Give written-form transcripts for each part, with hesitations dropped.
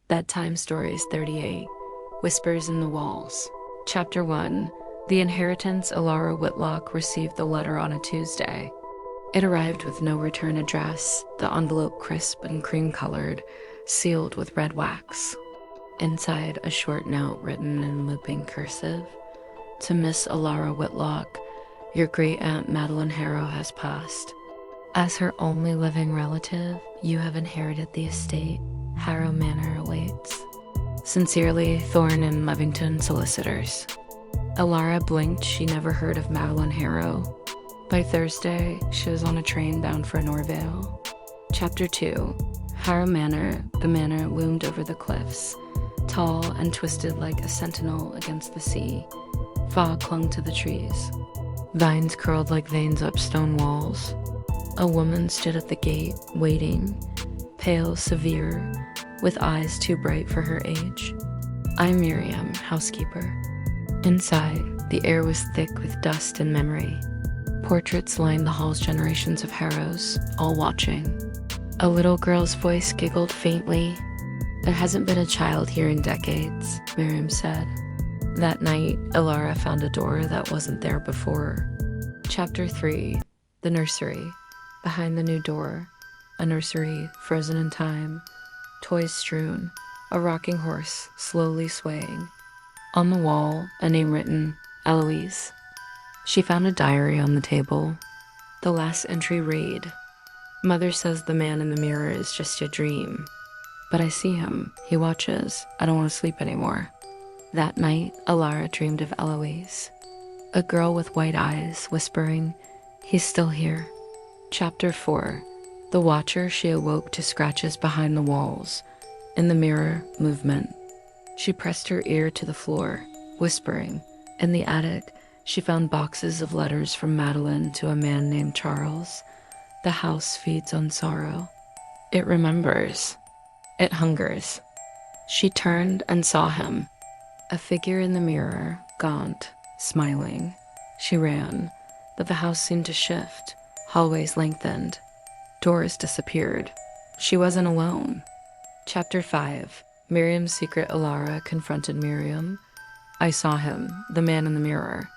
Bedtime Stories 38, Whispers in the Walls. Chapter 1, The Inheritance. Alara Whitlock received the letter on a Tuesday. It arrived with no return address, the envelope crisp and cream-colored, sealed with red wax. Inside, a short note written in looping cursive. To Miss Alara Whitlock, your great-aunt Madeline Harrow has passed. As her only living relative, you have inherited the estate. Harrow Manor awaits. Sincerely, Thorne and Levington Solicitors. Alara blinked. She never heard of Madeline Harrow. By Thursday, she was on a train bound for Norvale. Chapter 2, Harrow Manor. The manor loomed over the cliffs, tall and twisted like a sentinel against the sea. Fog clung to the trees. Vines curled like veins up stone walls. A woman stood at the gate, waiting, pale, severe, with eyes too bright for her age. I'm Miriam, housekeeper. Inside, the air was thick with dust and memory. Portraits lined the hall's, generations of Harrows, all watching. A little girl's voice giggled faintly. There hasn't been a child here in decades, Miriam said. That night, Alara found a door that wasn't there before. Chapter 3, The Nursery. Behind the new door, a nursery frozen in time, toys strewn, a rocking horse slowly swaying. On the wall, a name written, Eloise. She found a diary on the table. The last entry read, Mother says the man in the mirror is just a dream. But I see him. He watches. I don't want to sleep anymore. That night, Alara dreamed of Eloise. A girl with white eyes, whispering, He's still here. Chapter 4, The Watcher. She awoke to scratches behind the walls. In the mirror, movement. She pressed her ear to the floor, whispering. In the attic, she found boxes of letters from Madeline to a man named Charles. The house feeds on sorrow. It remembers. It hungers. She turned and saw him. A figure in the mirror, gaunt, smiling. She ran, but the house seemed to shift. Hallways lengthened. Doors disappeared. She wasn't alone. Chapter 5, Miriam's secret. Alara confronted Miriam. I saw him, the man in the mirror.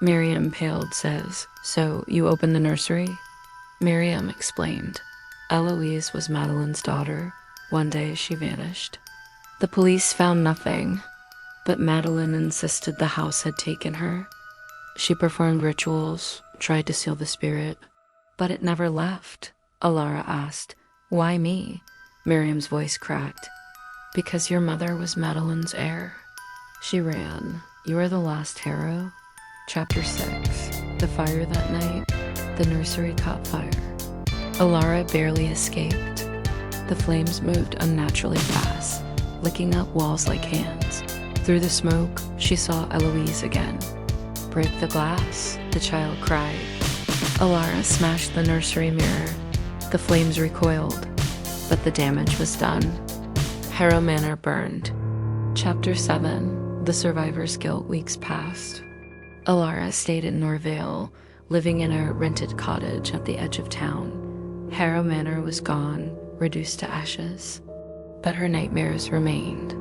Miriam, paled, says, So you opened the nursery? Miriam explained. Eloise was Madeline's daughter. One day she vanished. The police found nothing, but Madeline insisted the house had taken her. She performed rituals, tried to seal the spirit, but it never left. Alara asked, Why me? Miriam's voice cracked. Because your mother was Madeline's heir. She ran. You are the last Harrow. Chapter 6, The fire that night. The nursery caught fire. Alara barely escaped. The flames moved unnaturally fast, licking up walls like hands. Through the smoke, she saw Eloise again. Break the glass, the child cried. Alara smashed the nursery mirror. The flames recoiled, but the damage was done. Harrow Manor burned. Chapter 7, The Survivor's Guilt. Weeks passed. Alara stayed in Norvale, living in a rented cottage at the edge of town. Harrow Manor was gone, reduced to ashes. But her nightmares remained.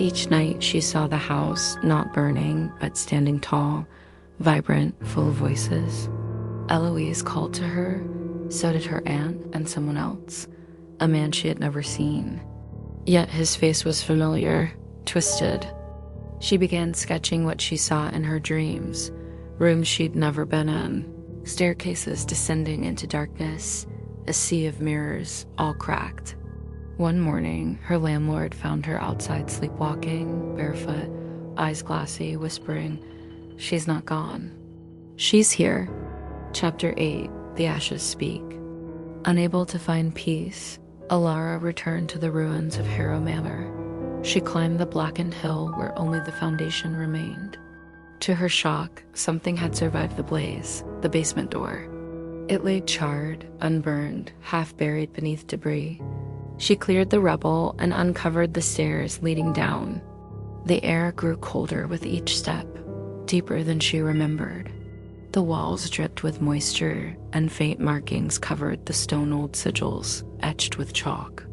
Each night she saw the house, not burning, but standing tall, vibrant, full of voices. Eloise called to her. So did her aunt and someone else, a man she had never seen. Yet his face was familiar, twisted. She began sketching what she saw in her dreams, rooms she'd never been in, staircases descending into darkness, a sea of mirrors, all cracked. One morning, her landlord found her outside sleepwalking, barefoot, eyes glassy, whispering, She's not gone. She's here. Chapter 8, The Ashes Speak. Unable to find peace, Alara returned to the ruins of Harrow Manor. She climbed the blackened hill where only the foundation remained. To her shock, something had survived the blaze, the basement door. It lay charred, unburned, half buried beneath debris. She cleared the rubble and uncovered the stairs leading down. The air grew colder with each step, deeper than she remembered. The walls dripped with moisture, and faint markings covered the stone-old sigils, etched with chalk.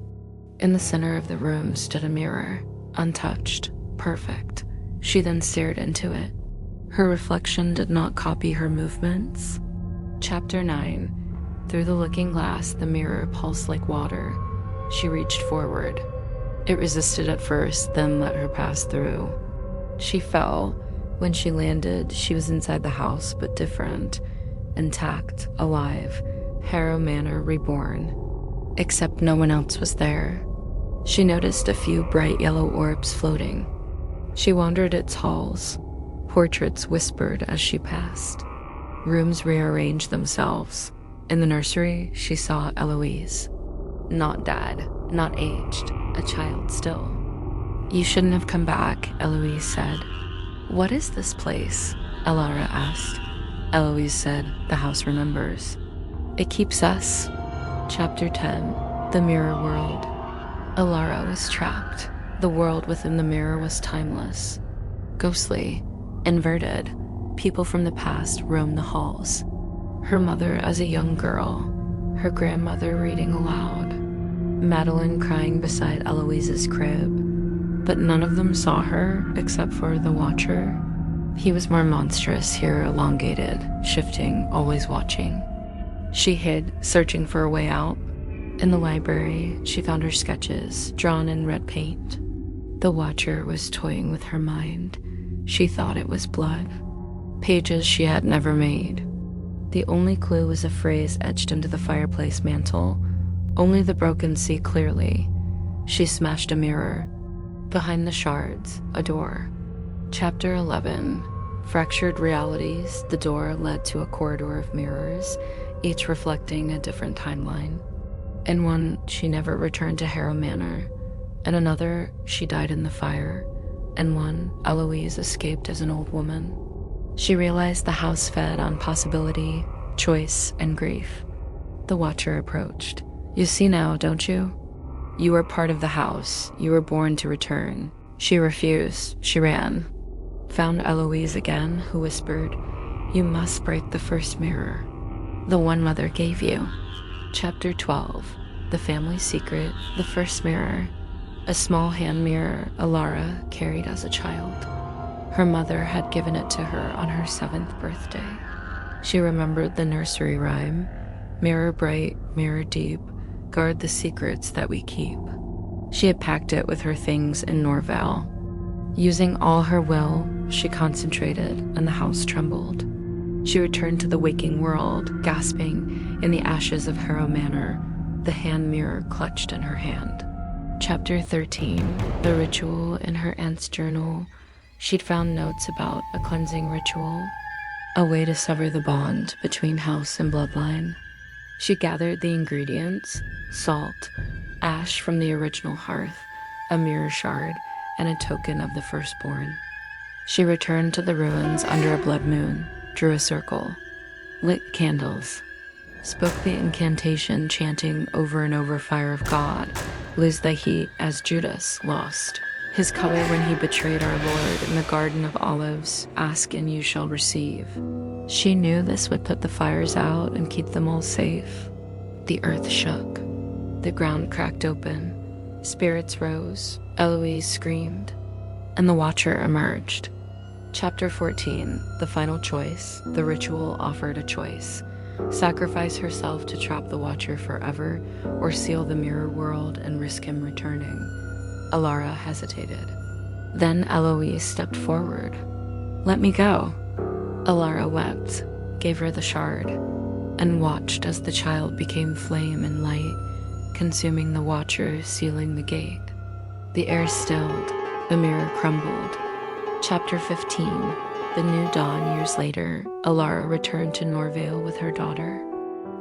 In the center of the room stood a mirror, untouched, perfect. She then stared into it. Her reflection did not copy her movements. Chapter 9. Through the looking glass, the mirror pulsed like water. She reached forward. It resisted at first, then let her pass through. She fell. When she landed, she was inside the house, but different. Intact, alive, Harrow Manor reborn. Except no one else was there. She noticed a few bright yellow orbs floating. She wandered its halls. Portraits whispered as she passed. Rooms rearranged themselves. In the nursery, she saw Eloise. Not dead, not aged, a child still. "You shouldn't have come back," Eloise said. "What is this place?" Alara asked. Eloise said, "The house remembers. It keeps us." Chapter 10. The Mirror World. Alara was trapped. The world within the mirror was timeless. Ghostly, inverted, people from the past roamed the halls. Her mother as a young girl, her grandmother reading aloud, Madeline crying beside Eloise's crib. But none of them saw her except for the Watcher. He was more monstrous here, elongated, shifting, always watching. She hid, searching for a way out. In the library, she found her sketches, drawn in red paint. The Watcher was toying with her mind. She thought it was blood. Pages she had never made. The only clue was a phrase etched into the fireplace mantel. Only the broken see clearly. She smashed a mirror. Behind the shards, a door. Chapter 11. Fractured realities. The door led to a corridor of mirrors, each reflecting a different timeline. In one, she never returned to Harrow Manor. In another, she died in the fire. In one, Eloise escaped as an old woman. She realized the house fed on possibility, choice, and grief. The Watcher approached. "You see now, don't you? You were part of the house. You were born to return." She refused. She ran. Found Eloise again, who whispered, "You must break the first mirror. The one mother gave you." Chapter 12. The Family Secret. The First Mirror. A small hand mirror Alara carried as a child. Her mother had given it to her on her 7th birthday. She remembered the nursery rhyme, "Mirror bright, mirror deep, guard the secrets that we keep." She had packed it with her things in Norvale. Using all her will, she concentrated, and the house trembled. She returned to the waking world, gasping in the ashes of Harrow Manor, the hand mirror clutched in her hand. Chapter 13. The Ritual. In her aunt's journal, she'd found notes about a cleansing ritual, a way to sever the bond between house and bloodline. She gathered the ingredients: salt, ash from the original hearth, a mirror shard, and a token of the firstborn. She returned to the ruins under a blood moon, drew a circle, lit candles, spoke the incantation, chanting over and over, "Fire of God, lose thy heat," as Judas lost his color when he betrayed our Lord in the Garden of Olives. "Ask and you shall receive." She knew this would put the fires out and keep them all safe. The earth shook. The ground cracked open. Spirits rose. Eloise screamed. And the Watcher emerged. Chapter 14. The Final Choice. The ritual offered a choice. Sacrifice herself to trap the Watcher forever, or seal the mirror world and risk him returning. Alara hesitated. Then Eloise stepped forward. "Let me go." Alara wept, gave her the shard, and watched as the child became flame and light, consuming the Watcher, sealing the gate. The air stilled, the mirror crumbled. Chapter 15. The New Dawn. Years later, Alara returned to Norvale with her daughter.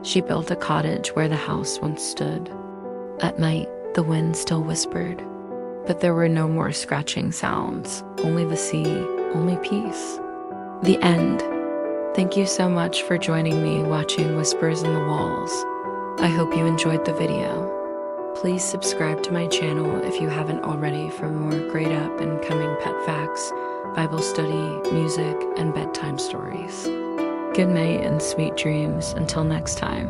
She built a cottage where the house once stood. At night, the wind still whispered, but there were no more scratching sounds, only the sea, only peace. The end. Thank you so much for joining me watching Whispers in the Walls. I hope you enjoyed the video. Please subscribe to my channel if you haven't already for more great up and coming pet facts, Bible study, music, and bedtime stories. Good night and sweet dreams until next time.